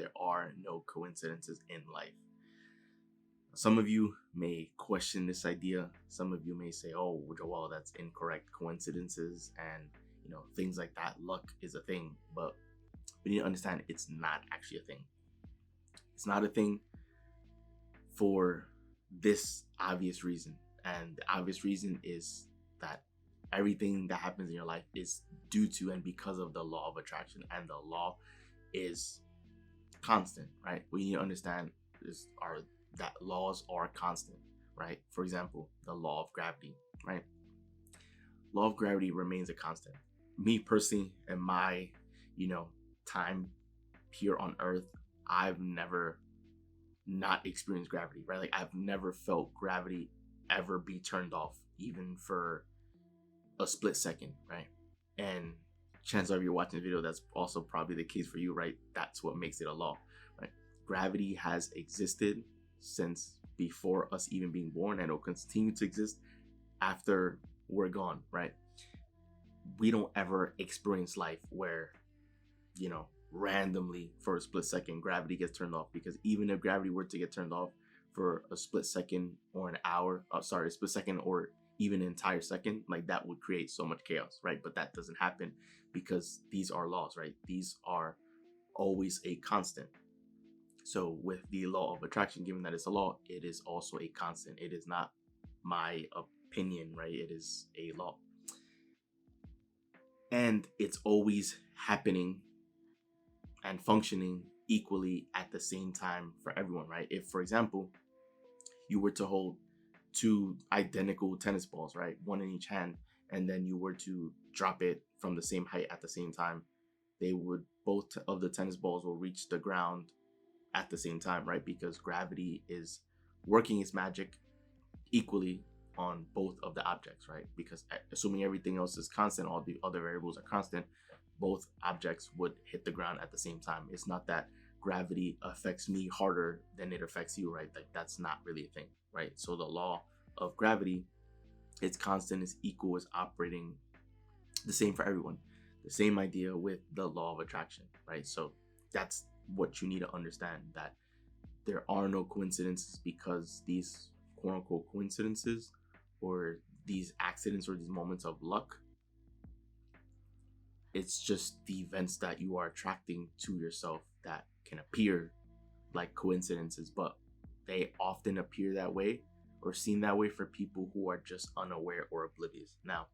there are no coincidences in life. Some of you may question this idea. Some of you may say, "Oh, well, that's incorrect. Coincidences and things like that. Luck is a thing," but we need to understand it's not actually a thing. It's not a thing for this obvious reason, and the obvious reason is that everything that happens in your life is due to and because of the law of attraction, and the law is constant, right? We need to understand that laws are constant, right? For example, the law of gravity, right? Law of gravity remains a constant. Me personally, in my time here on Earth, I've never not experienced gravity, right? Like, I've never felt gravity ever be turned off, even for a split second, right? And chances are, if you're watching the video, that's also probably the case for you, right? That's what makes it a law, right? Gravity has existed since before us even being born, and it'll continue to exist after we're gone, right? We don't ever experience life where, randomly for a split second gravity gets turned off, because even if gravity were to get turned off for a split second or an hour, a split second or even an entire second, like, that would create so much chaos, right? But that doesn't happen because these are laws, right? These are always a constant. So with the law of attraction, given that it's a law, it is also a constant. It is not my opinion, right? It is a law. And it's always happening and functioning equally at the same time for everyone, right? If, for example, you were to hold two identical tennis balls, right, one in each hand, and then you were to drop it from the same height at the same time, both of the tennis balls will reach the ground at the same time, right? Because gravity is working its magic equally on both of the objects, right? Because assuming everything else is constant, all the other variables are constant, both objects would hit the ground at the same time. It's not that gravity affects me harder than it affects you, right? Like, that's not really a thing, right? So the law of gravity, it's constant, it's equal, it's operating the same for everyone. The same idea with the law of attraction, right? So that's what you need to understand, that there are no coincidences, because these quote unquote coincidences, or these accidents, or these moments of luck, it's just the events that you are attracting to yourself that can appear like coincidences, but they often appear that way or seem that way for people who are just unaware or oblivious. Now,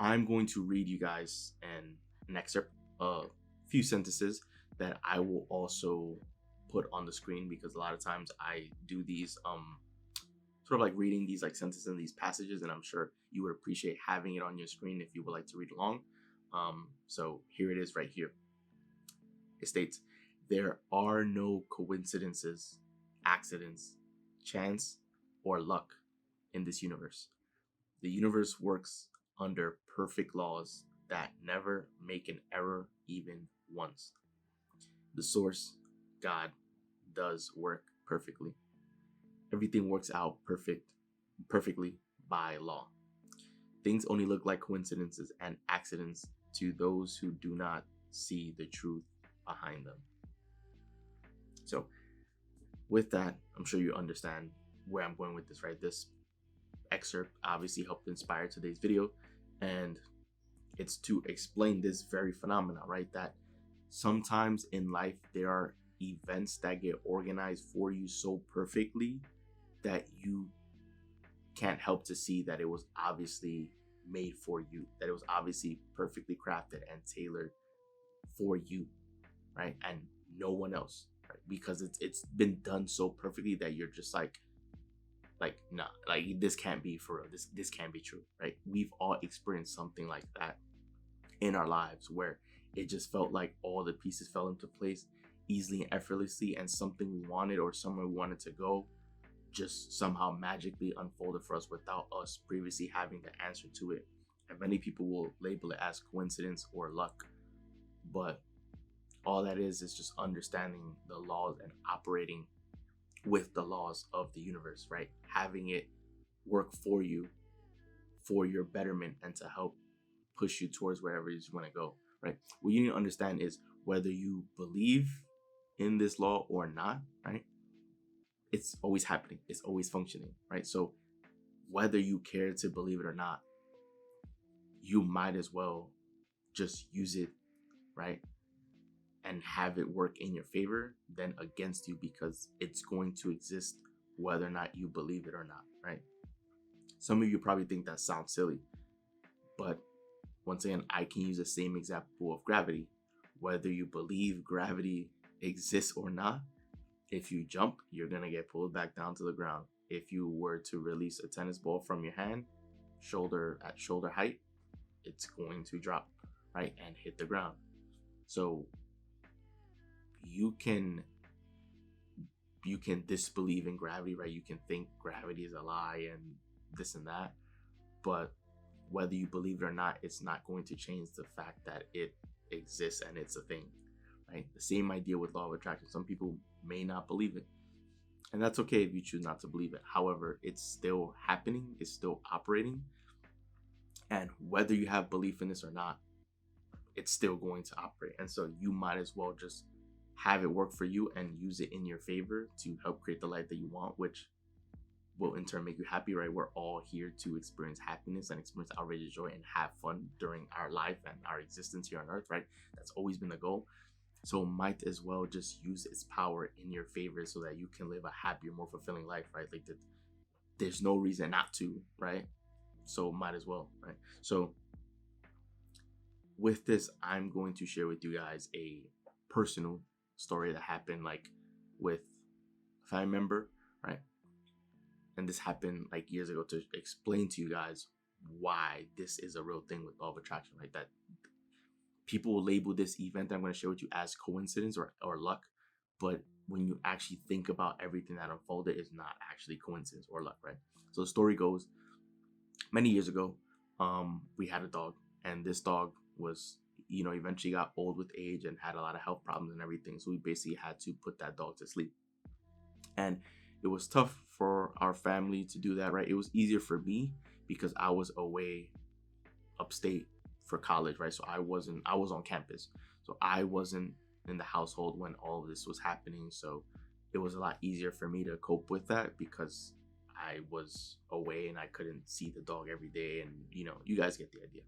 I'm going to read you guys an excerpt, a few sentences that I will also put on the screen, because a lot of times I do these sort of like reading these like sentences and these passages, and I'm sure you would appreciate having it on your screen if you would like to read along. So here it is right here. It states, "There are no coincidences, accidents, chance, or luck in this universe. The universe works under perfect laws that never make an error even once. The source, God, does work perfectly. Everything works out perfectly by law. Things only look like coincidences and accidents to those who do not see the truth behind them." So with that, I'm sure you understand where I'm going with this, right? This excerpt obviously helped inspire today's video, and it's to explain this very phenomena, right? That sometimes in life there are events that get organized for you so perfectly that you can't help to see that it was obviously made for you, that it was obviously perfectly crafted and tailored for you, right? And no one else, right? Because it's been done so perfectly that you're just like, nah, like, this can't be for real. This can't be true, right? We've all experienced something like that in our lives, where it just felt like all the pieces fell into place easily and effortlessly, and something we wanted or somewhere we wanted to go just somehow magically unfolded for us without us previously having the answer to it. And many people will label it as coincidence or luck, but all that is just understanding the laws and operating with the laws of the universe, right? Having it work for you, for your betterment, and to help push you towards wherever you want to go, right? What you need to understand is, whether you believe in this law or not, right? It's always happening. It's always functioning, right? So whether you care to believe it or not, you might as well just use it, right? And have it work in your favor than against you, because it's going to exist whether or not you believe it or not, right? Some of you probably think that sounds silly, but once again, I can use the same example of gravity. Whether you believe gravity exists or not, if you jump, you're gonna get pulled back down to the ground. If you were to release a tennis ball from your hand, shoulder at shoulder height, it's going to drop, right, and hit the ground. So you can disbelieve in gravity, right? You can think gravity is a lie and this and that, but whether you believe it or not, it's not going to change the fact that it exists and it's a thing, right? The same idea with law of attraction. Some people may not believe it, and that's okay if you choose not to believe it. However, it's still happening, it's still operating, and whether you have belief in this or not, it's still going to operate. And so you might as well just have it work for you and use it in your favor to help create the life that you want, which will in turn make you happy, right? We're all here to experience happiness and experience outrageous joy and have fun during our life and our existence here on earth, right? That's always been the goal. So might as well just use its power in your favor so that you can live a happier, more fulfilling life, right? Like there's no reason not to, right? So might as well, right? So with this, I'm going to share with you guys a personal story that happened like with a family member, right? And this happened like years ago, to explain to you guys why this is a real thing with law of attraction, right? That people will label this event that I'm going to share with you as coincidence or luck. But when you actually think about everything that unfolded, it's not actually coincidence or luck, right? So the story goes, many years ago, we had a dog, and this dog was, eventually got old with age and had a lot of health problems and everything. So we basically had to put that dog to sleep. And it was tough for our family to do that, right? It was easier for me because I was away upstate for college, right? So I was on campus. So I wasn't in the household when all of this was happening. So it was a lot easier for me to cope with that because I was away and I couldn't see the dog every day. And, you guys get the idea.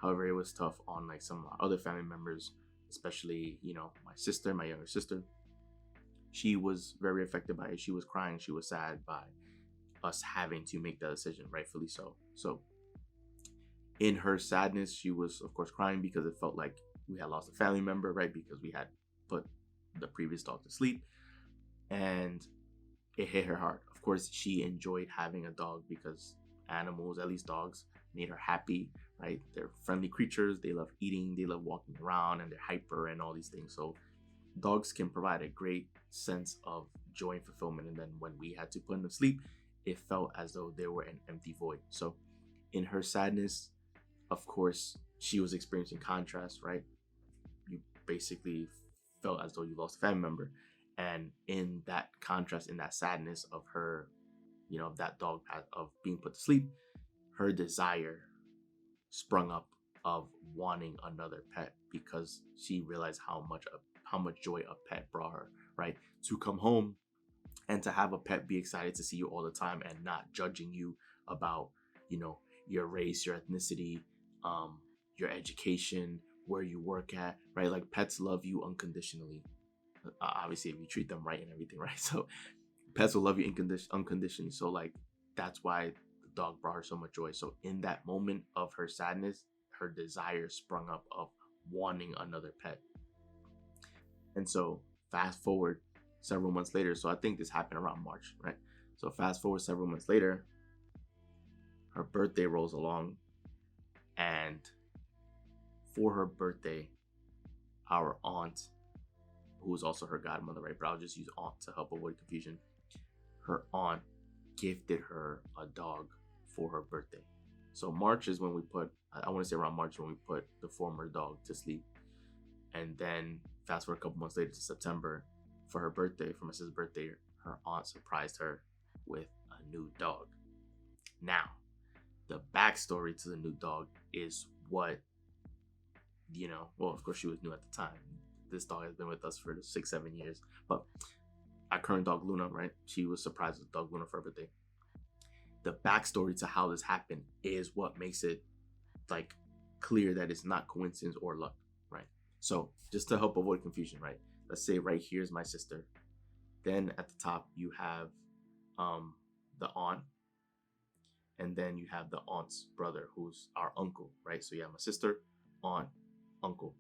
However, it was tough on like some of our other family members, especially, my younger sister. She was very affected by it. She was crying. She was sad by us having to make that decision, rightfully so. So in her sadness, she was, of course, crying because it felt like we had lost a family member, right? Because we had put the previous dog to sleep, and it hit her hard. Of course, she enjoyed having a dog because animals, at least dogs, made her happy, right? They're friendly creatures. They love eating. They love walking around, and they're hyper and all these things. So dogs can provide a great sense of joy and fulfillment. And then when we had to put them to sleep, it felt as though they were an empty void. So in her sadness, of course, she was experiencing contrast, right? You basically felt as though you lost a family member. And in that contrast, in that sadness of her, that dog of being put to sleep, her desire sprung up of wanting another pet because she realized how much joy a pet brought her, right? To come home and to have a pet be excited to see you all the time and not judging you about, your race, your ethnicity, your education, where you work at, right? Like pets love you unconditionally. Obviously, if you treat them right and everything, right? So pets will love you unconditionally. So like that's why the dog brought her so much joy. So in that moment of her sadness, her desire sprung up of wanting another pet. And so fast forward several months later. So I think this happened around March, right? So fast forward several months later, her birthday rolls along, and for her birthday, our aunt, who was also her godmother, right? But I'll just use aunt to help avoid confusion. Her aunt gifted her a dog for her birthday. So March is when I want to say around March when we put the former dog to sleep. And then fast forward a couple months later to September, for her birthday, for my sister's birthday, her aunt surprised her with a new dog. Now, the backstory to the new dog is what, well, of course she was new at the time. this dog has been with us for 6-7 years. But our current dog Luna, right? She was surprised with dog Luna for her birthday. The backstory to how this happened is what makes it like clear that it's not coincidence or luck, right? So just to help avoid confusion, right? Let's say right here is my sister. Then at the top you have the aunt, and then you have the aunt's brother, who's our uncle, right? So you have my sister, aunt, uncle,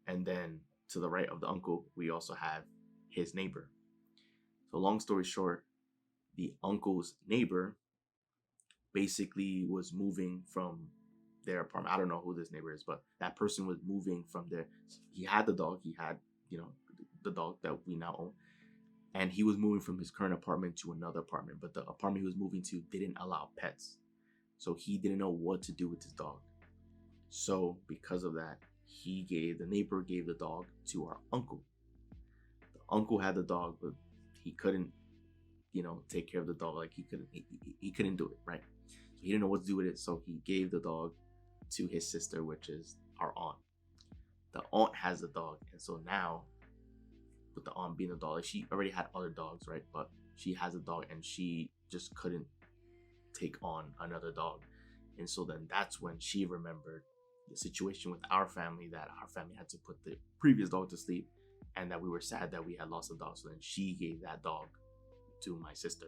and then to the right of the uncle we also have his neighbor. So long story short, the uncle's neighbor basically was moving from their apartment. I don't know who this neighbor is, but that person was moving from there. He had the dog. He had, the dog that we now own. And he was moving from his current apartment to another apartment. But the apartment he was moving to didn't allow pets. So he didn't know what to do with his dog. So because of that, the neighbor gave the dog to our uncle. The uncle had the dog, but he couldn't, take care of the dog. Like he couldn't do it, right? So he didn't know what to do with it. So he gave the dog to his sister, which is our aunt. The aunt has the dog, and so now, with the aunt being the dog, like she already had other dogs, right? But she has a dog, and she just couldn't take on another dog. And so then that's when she remembered the situation with our family, that our family had to put the previous dog to sleep, and that we were sad that we had lost a dog. So then she gave that dog to my sister,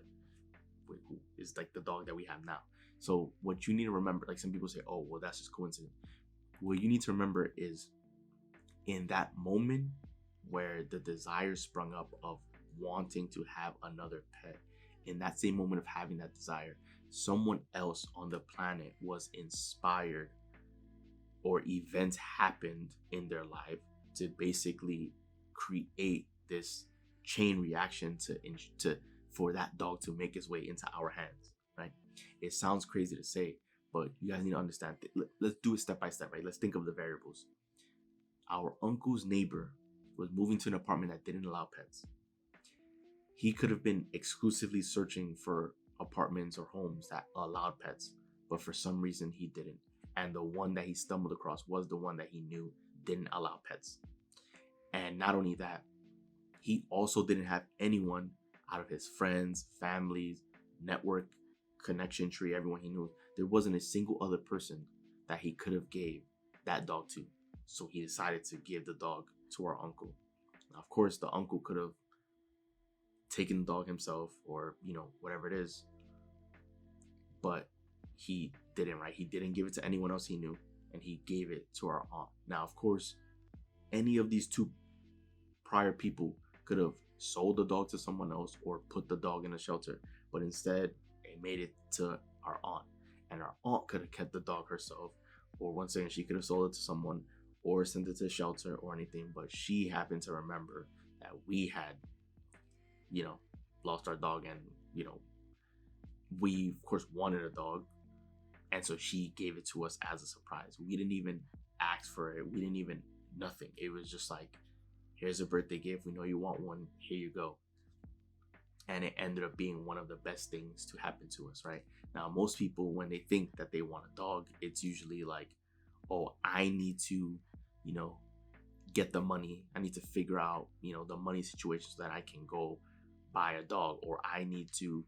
who is like the dog that we have now. So what you need to remember, like some people say, oh, well, that's just coincidence. What you need to remember is in that moment where the desire sprung up of wanting to have another pet, in that same moment of having that desire, someone else on the planet was inspired, or events happened in their life to basically create this chain reaction for that dog to make its way into our hands, right? It sounds crazy to say, but you guys need to understand. Let's do it step by step, right? Let's think of the variables. Our uncle's neighbor was moving to an apartment that didn't allow pets. He could have been exclusively searching for apartments or homes that allowed pets, but for some reason he didn't. And the one that he stumbled across was the one that he knew didn't allow pets. And not only that, he also didn't have anyone out of his friends, families, network, connection tree, everyone he knew. There wasn't a single other person that he could have gave that dog to. So he decided to give the dog to our uncle. Now, of course, the uncle could have taken the dog himself, or, whatever it is. But he didn't, right? He didn't give it to anyone else he knew, and he gave it to our aunt. Now, of course, any of these two prior people could have sold the dog to someone else or put the dog in a shelter, but instead they made it to our aunt, and our aunt could have kept the dog herself, or once again she could have sold it to someone or sent it to a shelter or anything. But she happened to remember that we had lost our dog, and we of course wanted a dog, and so she gave it to us as a surprise. We didn't even ask for it. We didn't even nothing. It was just like, here's a birthday gift. We know you want one. Here you go. And it ended up being one of the best things to happen to us, right? Now, most people, when they think that they want a dog, it's usually like, oh, I need to, get the money. I need to figure out, the money situation so that I can go buy a dog. Or I need to,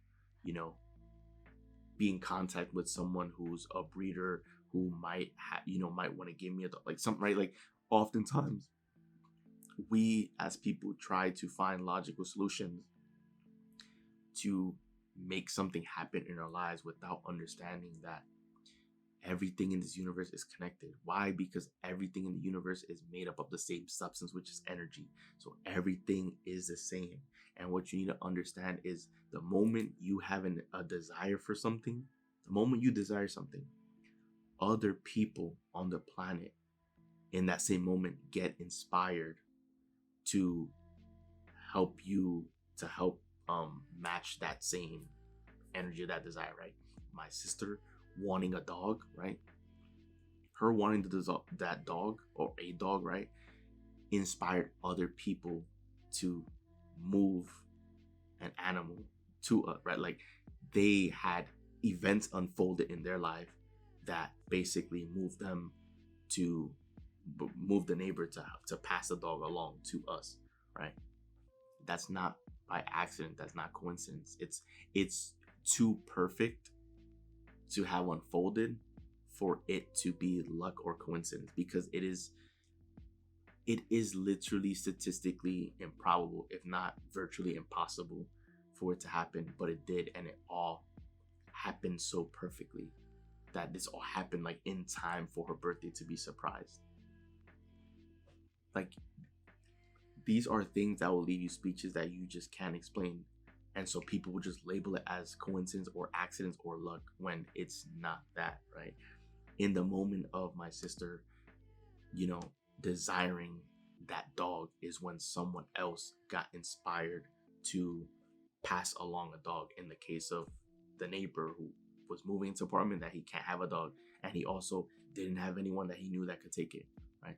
be in contact with someone who's a breeder who might might want to give me a dog, like something, right? Like oftentimes we as people try to find logical solutions to make something happen in our lives without understanding that everything in this universe is connected. Why? Because everything in the universe is made up of the same substance, which is energy. So everything is the same. And what you need to understand is the moment you have a desire for something, the moment you desire something, other people on the planet in that same moment get inspired to help you, to help match that same energy, that desire, right? My sister wanting a dog, right? Her wanting that dog, or a dog, right, inspired other people to move an animal to right? Like they had events unfolded in their life that basically moved them to move the neighbor to pass the dog along to us, right? That's not by accident. That's not coincidence. It's too perfect to have unfolded for it to be luck or coincidence, because it is literally statistically improbable, if not virtually impossible, for it to happen. But it did, and it all happened so perfectly that this all happened like in time for her birthday to be surprised. Like, these are things that will leave you speeches that you just can't explain. And so people will just label it as coincidence or accidents or luck when it's not that, right? In the moment of my sister, you know, desiring that dog is when someone else got inspired to pass along a dog. In the case of the neighbor who was moving into an apartment that he can't have a dog, and he also didn't have anyone that he knew that could take it, right?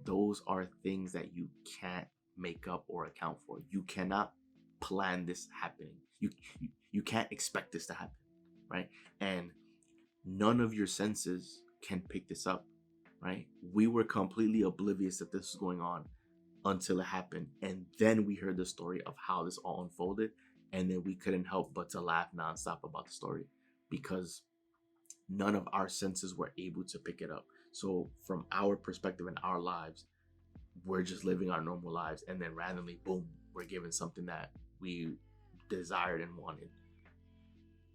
Those are things that you can't make up or account for. You cannot plan this happening. You can't expect this to happen, right? And none of your senses can pick this up, right? We were completely oblivious that this was going on until it happened, and then we heard the story of how this all unfolded, and then we couldn't help but to laugh nonstop about the story, because none of our senses were able to pick it up. So from our perspective in our lives, we're just living our normal lives, and then randomly, boom, we're given something that we desired and wanted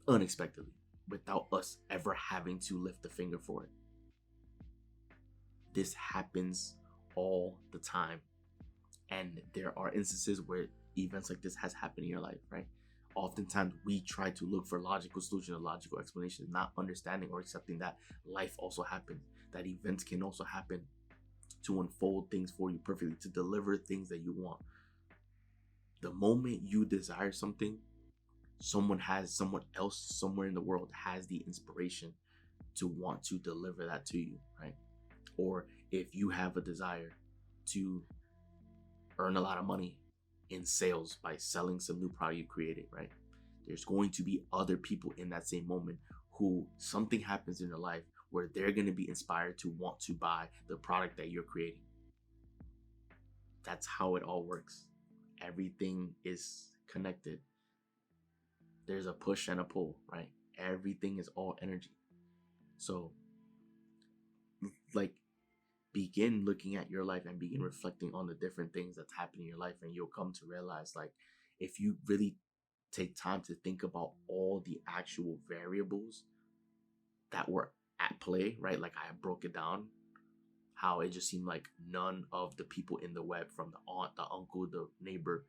unexpectedly, without us ever having to lift a finger for it. This happens all the time, and there are instances where events like this has happened in your life, right? Oftentimes we try to look for logical solutions, logical explanations, not understanding or accepting that life also happens, that events can also happen to unfold things for you perfectly, to deliver things that you want. The moment you desire something, someone else somewhere in the world has the inspiration to want to deliver that to you, right? Or if you have a desire to earn a lot of money in sales by selling some new product you created, right? There's going to be other people in that same moment who something happens in their life where they're going to be inspired to want to buy the product that you're creating. That's how it all works. Everything is connected. There's a push and a pull, right? Everything is all energy. So, like, begin looking at your life and begin reflecting on the different things that's happening in your life, and you'll come to realize, like, if you really take time to think about all the actual variables that were at play, right? Like, I broke it down, how it just seemed like none of the people in the web, from the aunt, the uncle, the neighbor,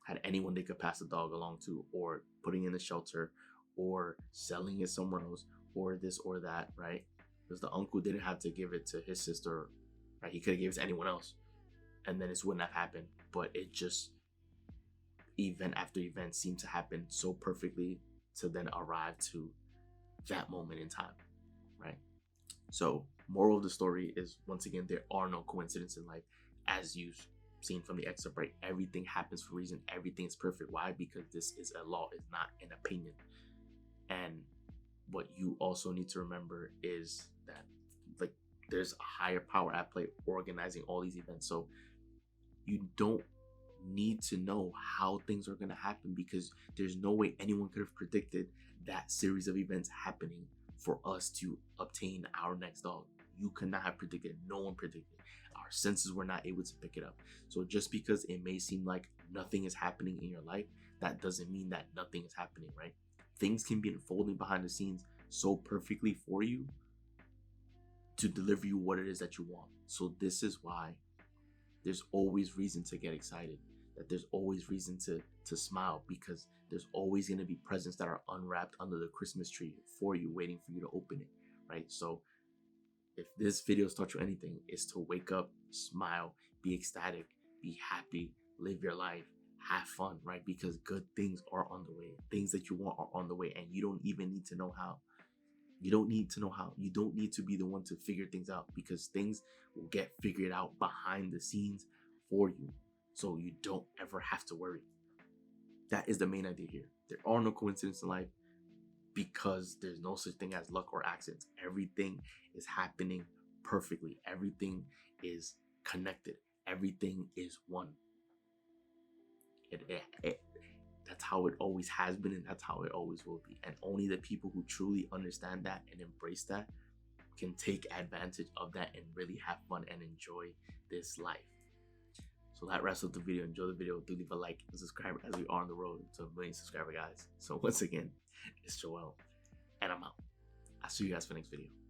had anyone they could pass the dog along to, or putting in the shelter, or selling it somewhere else, or this or that, right? Because the uncle didn't have to give it to his sister, right? He could have given it to anyone else, and then this wouldn't have happened. But it just, event after event, seemed to happen so perfectly to then arrive to that moment in time, right? So, moral of the story is, once again, there are no coincidences in life, as you've seen from the excerpt, right? Everything happens for a reason. Everything is perfect. Why? Because this is a law, it's not an opinion. And what you also need to remember is that, like, there's a higher power at play organizing all these events. So you don't need to know how things are going to happen, because there's no way anyone could have predicted that series of events happening for us to obtain our next dog. You could not have predicted. No one predicted. Our senses were not able to pick it up. So just because it may seem like nothing is happening in your life, that doesn't mean that nothing is happening, right? Things can be unfolding behind the scenes so perfectly for you to deliver you what it is that you want. So this is why there's always reason to get excited, that there's always reason to smile, because there's always going to be presents that are unwrapped under the Christmas tree for you, waiting for you to open it, right? So if this video has taught you anything, is to wake up, smile, be ecstatic, be happy, live your life, have fun, right? Because good things are on the way. Things that you want are on the way, and you don't even need to know how. You don't need to know how. You don't need to be the one to figure things out, because things will get figured out behind the scenes for you. So you don't ever have to worry. That is the main idea here. There are no coincidences in life, because there's no such thing as luck or accidents. Everything is happening perfectly. Everything is connected. Everything is one. That's how it always has been, and that's how it always will be. And only the people who truly understand that and embrace that can take advantage of that and really have fun and enjoy this life. So that wraps up the video. Enjoy the video. Do leave a like and subscribe as we are on the road to 1 million subscriber, guys. So once again, it's Joel, and I'm out. I'll see you guys for the next video.